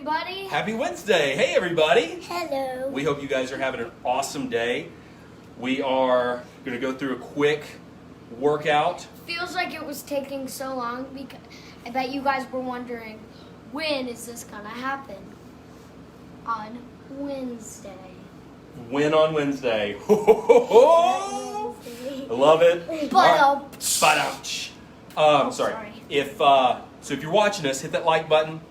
everybody. Happy Wednesday. Hey, everybody. Hello. We hope you guys are having an awesome day. We are going to go through a quick workout. Feels like it was taking so long because I bet you guys were wondering, when is this going to happen? On Wednesday. When on Wednesday? Ho, ho, ho, ho. I love it. But Sorry. If you're watching us, hit that like button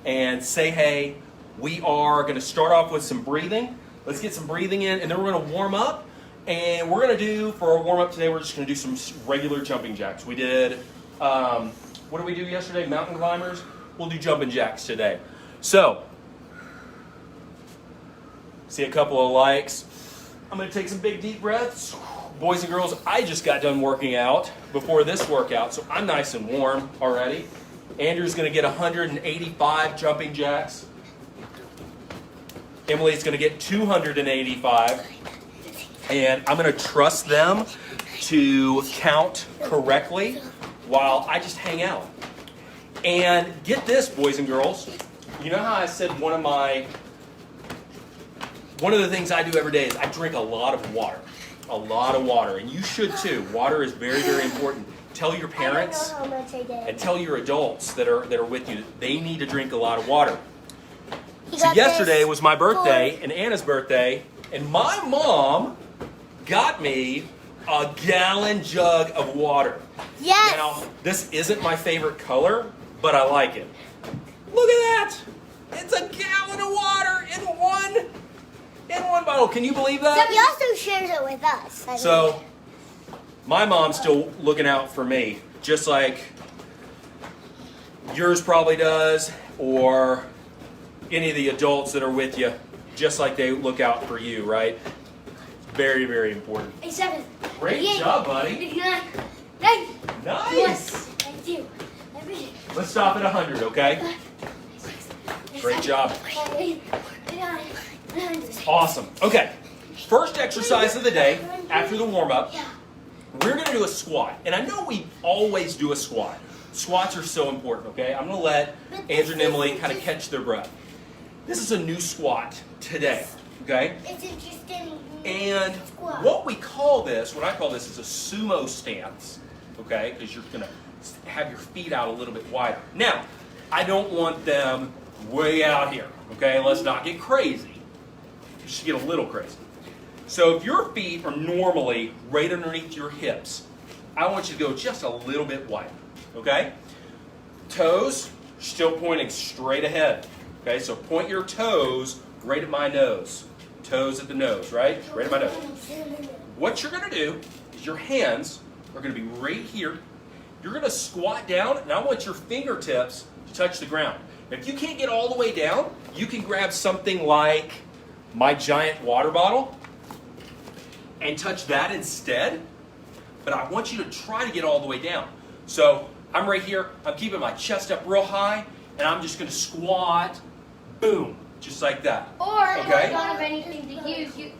and say hey. We are going to start off with some breathing. Let's get some breathing in, and then we're going to warm up. And we're going to do, for our warm up today, we're just going to do some regular jumping jacks. We did, what did we do yesterday? Mountain climbers. We'll do jumping jacks today. So, see a couple of likes. I'm going to take some big deep breaths. Boys and girls, I just got done working out before this workout, so I'm nice and warm already. Andrew's going to get 185 jumping jacks. Emily's going to get 285. And I'm going to trust them to count correctly while I just hang out. And get this, boys and girls. You know how I said one of the things I do every day is I drink a lot of water. A lot of water. And you should too. Water is very, very important. Tell your parents and tell your adults that are with you that they need to drink a lot of water. So yesterday was my birthday and Anna's birthday, and my mom got me a gallon jug of water. Yes. Now, this isn't my favorite color, but I like it. Look at that. It's a gallon of water in one bottle. Can you believe that? He also shares it with us. So, my mom's still looking out for me, just like yours probably does, or any of the adults that are with you, just like they look out for you, right? Very, very important. 87. Great job, buddy. 89. Nice. Yes. Thank you. Let's stop at 100, okay? Great job. Awesome. Okay. First exercise of the day, after the warm-up, we're going to do a squat. And I know we always do a squat. Squats are so important, okay? I'm going to let Andrew and Emily kind of catch their breath. This is a new squat today, okay? It's interesting. And what I call this is a sumo stance, okay? Because you're going to have your feet out a little bit wider. Now, I don't want them way out here, okay? Let's not get crazy. Just get a little crazy. So if your feet are normally right underneath your hips, I want you to go just a little bit wider, okay? Toes still pointing straight ahead, okay? So point your toes right at my nose. Toes at the nose, right? Right at my nose. What you're going to do is your hands are going to be right here. You're going to squat down, and I want your fingertips to touch the ground. Now, if you can't get all the way down, you can grab something like my giant water bottle and touch that instead. But I want you to try to get all the way down. So I'm right here. I'm keeping my chest up real high, and I'm just going to squat. Boom. Just like that. Or if you okay? don't have anything to use, you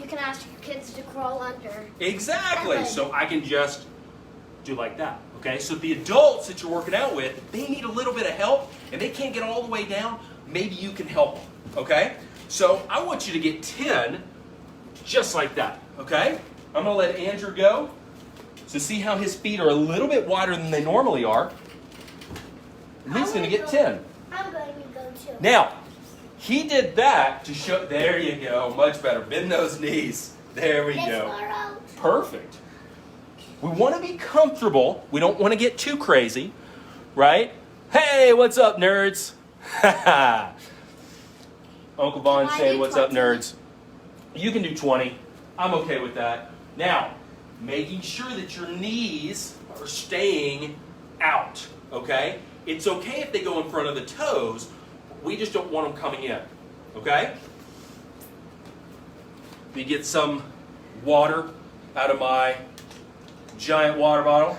can ask your kids to crawl under. Exactly. So I can just do like that. Okay? So the adults that you're working out with, they need a little bit of help, and they can't get all the way down. Maybe you can help them. Okay? So I want you to get 10 just like that. Okay? I'm going to let Andrew go. So see how his feet are a little bit wider than they normally are. And he's going to get 10. I'm going to go too. Now, he did that to show, there you go, much better. Bend those knees. There we go. Perfect. We want to be comfortable. We don't want to get too crazy, right? Hey, what's up, nerds? Uncle Vaughn saying, what's up, nerds? You can do 20. I'm okay with that. Now, making sure that your knees are staying out, okay? It's okay if they go in front of the toes. We just don't want them coming in, okay? Let me get some water out of my giant water bottle.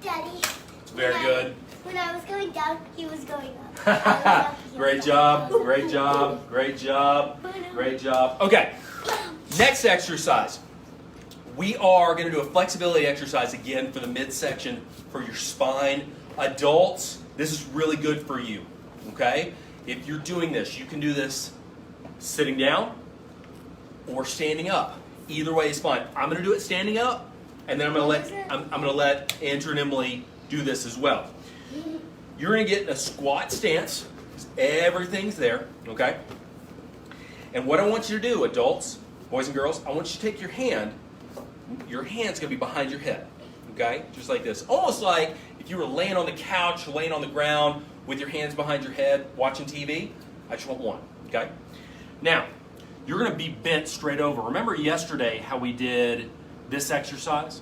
Daddy. Very good. When I was going down, he was going up. Great job, great job, great job, great job. Okay, next exercise. We are going to do a flexibility exercise again for the midsection for your spine. Adults, this is really good for you, okay? If you're doing this, you can do this sitting down or standing up. Either way is fine. I'm going to do it standing up, and then I'm going to let Andrew and Emily do this as well. You're going to get in a squat stance. Everything's there, okay? And what I want you to do, adults, boys and girls, I want you to take your hand's going to be behind your head, okay? Just like this. Almost like if you were laying on the couch or laying on the ground with your hands behind your head watching TV. I just want one, okay? Now, you're going to be bent straight over. Remember yesterday how we did this exercise?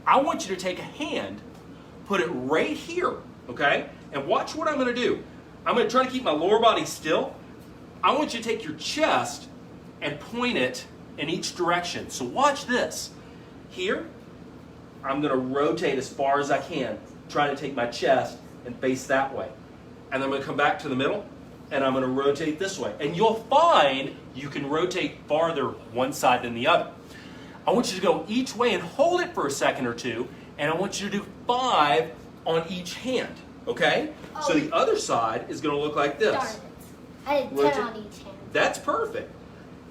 I want you to take a hand, put it right here, okay? And watch what I'm going to do. I'm going to try to keep my lower body still. I want you to take your chest and point it in each direction. So watch this. Here, I'm going to rotate as far as I can, trying to take my chest and face that way. And then I'm going to come back to the middle, and I'm going to rotate this way. And you'll find you can rotate farther one side than the other. I want you to go each way and hold it for a second or two, and I want you to do 5 on each hand, okay? So the other side is going to look like this. Darn it. I did 10 on each hand. That's perfect.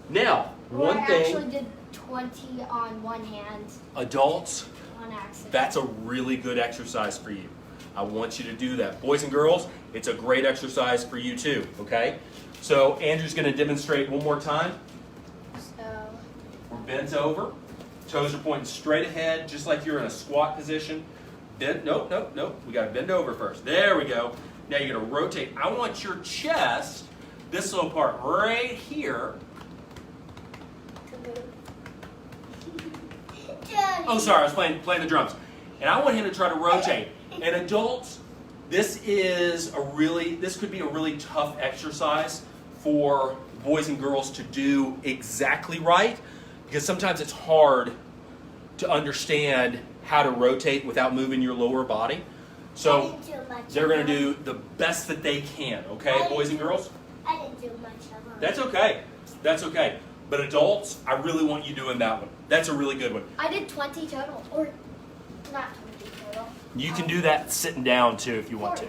Now, I actually did 20 on one hand. Adults, On accident. that's a really good exercise for you. I want you to do that. Boys and girls, it's a great exercise for you too, okay? So Andrew's going to demonstrate one more time. So, We're bent over. Toes are pointing straight ahead, just like you're in a squat position. Nope. We got to bend over first. There we go. Now you're going to rotate. I want your chest, this little part right here. Oh, sorry, I was playing the drums. And I want him to try to rotate. And adults, this could be a really tough exercise for boys and girls to do exactly right, because sometimes it's hard to understand how to rotate without moving your lower body. So they're going to do the best that they can, okay, boys and girls? I didn't do much of it. That's okay. That's okay. But adults, I really want you doing that one. That's a really good one. I did 20 total. Or not 20 total. You can do that sitting down too if you want to.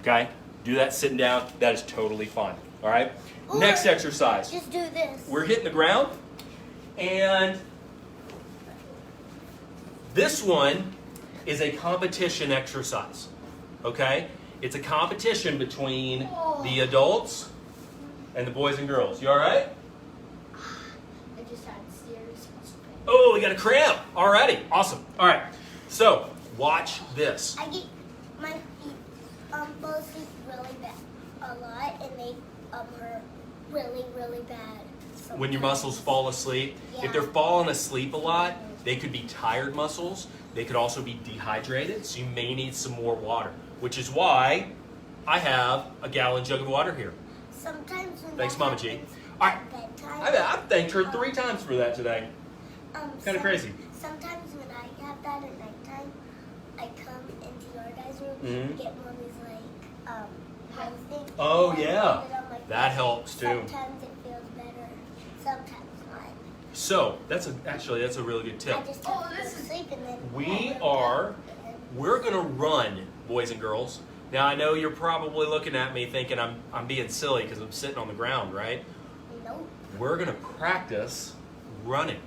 Okay? Do that sitting down. That is totally fine. All right? Or next exercise. Just do this. We're hitting the ground. And this one is a competition exercise. Okay? It's a competition between the adults and the boys and girls. You all right? I just had serious muscle pain. Oh, we got a cramp. Alrighty. Awesome. All right. So, watch this. I get my feet fall asleep really bad a lot, and they hurt really bad. When your muscles fall asleep, Yeah. if they're falling asleep a lot, they could be tired muscles. They could also be dehydrated, so you may need some more water, which is why I have a gallon jug of water here. Sometimes when Thanks, that Mama G. happens All right. at bedtime, I've thanked her 3 times for that today. Kind of crazy. Sometimes when I have that at nighttime, I come into your guys' room Mhm. and get Mommy's high thing. Oh, and I yeah. put it on my That face. helps, too. Sometimes it feels better, sometimes not. So, that's a really good tip. I just have to go to sleep and then We're going to run, boys and girls. Now, I know you're probably looking at me thinking I'm being silly because I'm sitting on the ground, right? Nope. We're going to practice running.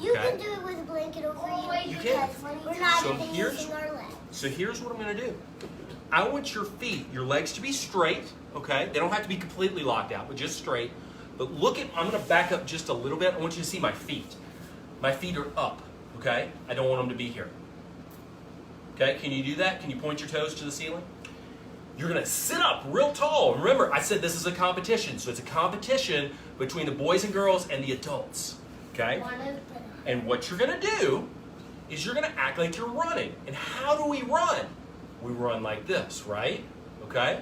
You Okay. can do it with a blanket over you. You because can. we're not So even here's- using our legs. So here's what I'm going to do. I want your feet, your legs to be straight, okay? They don't have to be completely locked out, but just straight. But I'm going to back up just a little bit. I want you to see my feet. My feet are up, okay? I don't want them to be here. Okay, can you do that? Can you point your toes to the ceiling? You're going to sit up real tall. Remember, I said this is a competition. So it's a competition between the boys and girls and the adults, okay? And what you're going to do is you're going to act like you're running. And how do we run? We run like this, right? Okay?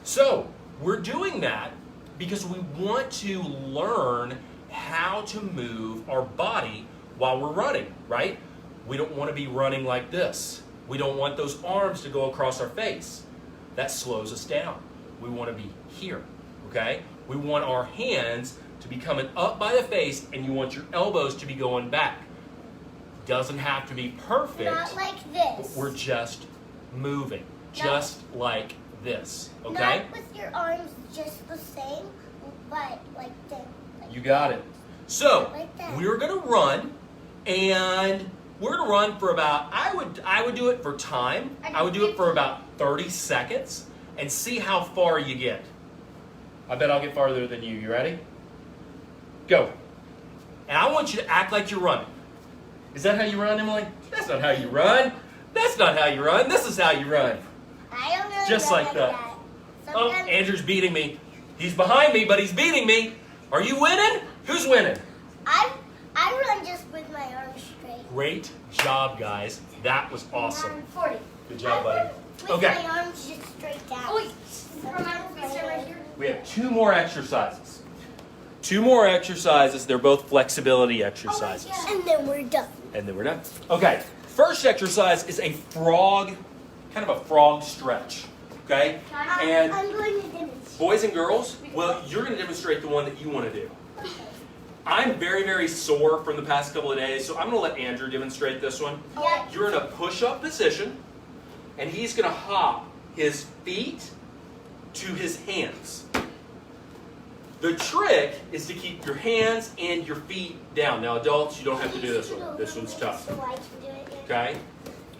So, we're doing that because we want to learn how to move our body while we're running, right? We don't want to be running like this. We don't want those arms to go across our face. That slows us down. We want to be here, okay? We want our hands to be coming up by the face, and you want your elbows to be going back. Doesn't have to be perfect. Not like But this. we're just moving, just like this, okay? Not with your arms just the same, but like this. Like You got it. So, Like that. we're going to run, and we're going to run for about, I would do it for time. I would do it for about 30 seconds and see how far you get. I bet I'll get farther than you. You ready? Go. And I want you to act like you're running. Is that how you run, Emily? That's not how you run. That's not how you run. This is how you run. I don't really Just run like that. Oh, Sometimes Andrew's beating me. He's behind me, but he's beating me. Are you winning? Who's winning? I run just with my arms straight. Great job, guys. That was awesome. 40. Good job, I buddy. run with Okay. my arms just straight down. Oh, wait. Remember, we said right here. We have 2 more exercises. 2 more exercises. They're both flexibility exercises. And then we're done. And then we're done. Okay. First exercise is a frog, kind of a frog stretch. Okay? And I'm going to demonstrate. boys and girls, well, you're going to demonstrate the one that you want to do. I'm very, very sore from the past couple of days, so I'm going to let Andrew demonstrate this one. Yeah. You're in a push-up position, and he's going to hop his feet to his hands. The trick is to keep your hands and your feet down. Now, adults, you don't have to do this one. This one's tough. So I can do it. Okay?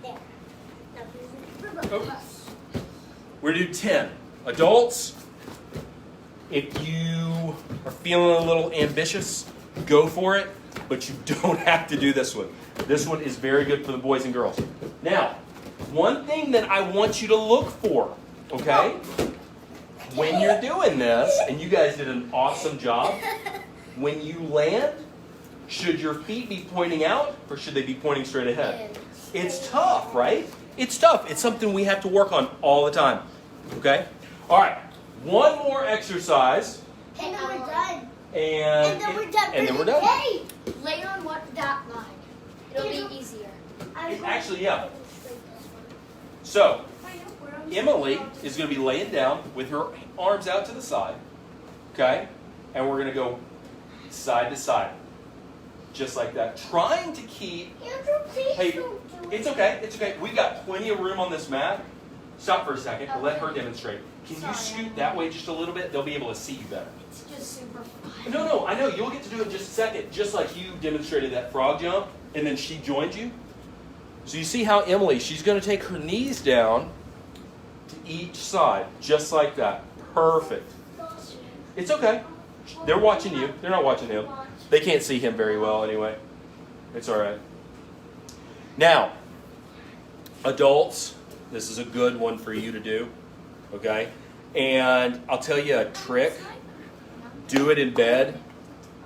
There. Oh. We're going to do 10. Adults, if you are feeling a little ambitious, go for it, but you don't have to do this one. This one is very good for the boys and girls. Now, one thing that I want you to look for, okay? When you're doing this, and you guys did an awesome job, when you land, should your feet be pointing out or should they be pointing straight ahead? It's tough, right? It's tough. It's something we have to work on all the time. Okay? All right. One more exercise. And then we're done. And then we're done. And then we're done. Hey! Lay on that line. It'll be easier. Actually, yeah. So, Emily is going to be laying down with her arms out to the side. Okay? And we're going to go side to side. Just like that. Trying to keep... Andrew, please Hey, don't do it. it's okay. It's okay. We got plenty of room on this mat. Stop for a second. Let her demonstrate. Can you scoot that way just a little bit? They'll be able to see you better. It's just super fun. No, I know. You'll get to do it in just a second. Just like you demonstrated that frog jump, and then she joined you. So you see how Emily, she's going to take her knees down to each side. Just like that. Perfect. It's okay. They're watching you. They're not watching him. They can't see him very well anyway. It's all right. Now, adults, this is a good one for you to do. Okay? And I'll tell you a trick. Do it in bed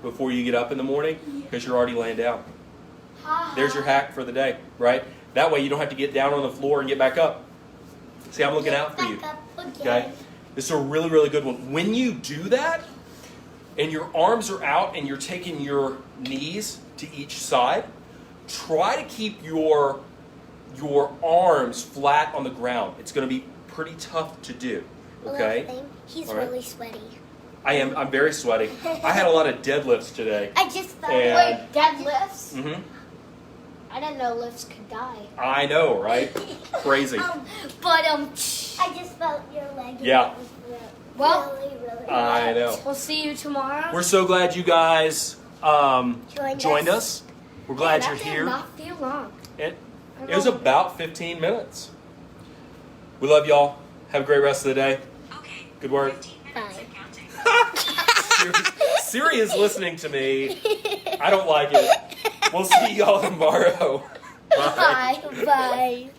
before you get up in the morning because you're already laying down. There's your hack for the day, right? That way you don't have to get down on the floor and get back up. See, I'm looking out for you. Okay? This is a really, really good one. When you do that, and your arms are out and you're taking your knees to each side, try to keep your arms flat on the ground. It's going to be pretty tough to do. Okay? He's All right. really sweaty. I'm very sweaty. I had a lot of deadlifts today. I just felt And- Wait, deadlifts? Mm-hmm. I didn't know lifts could die. I know, right? Crazy. But I just felt your leg. Yeah. It was Well, really I know. we'll see you tomorrow. We're so glad you guys joined us. We're glad That you're did here. not feel long. It was about 15 minutes. We love y'all. Have a great rest of the day. Okay. Good work. 15 minutes and counting. Siri is listening to me. I don't like it. We'll see y'all tomorrow. Bye. Bye. Bye.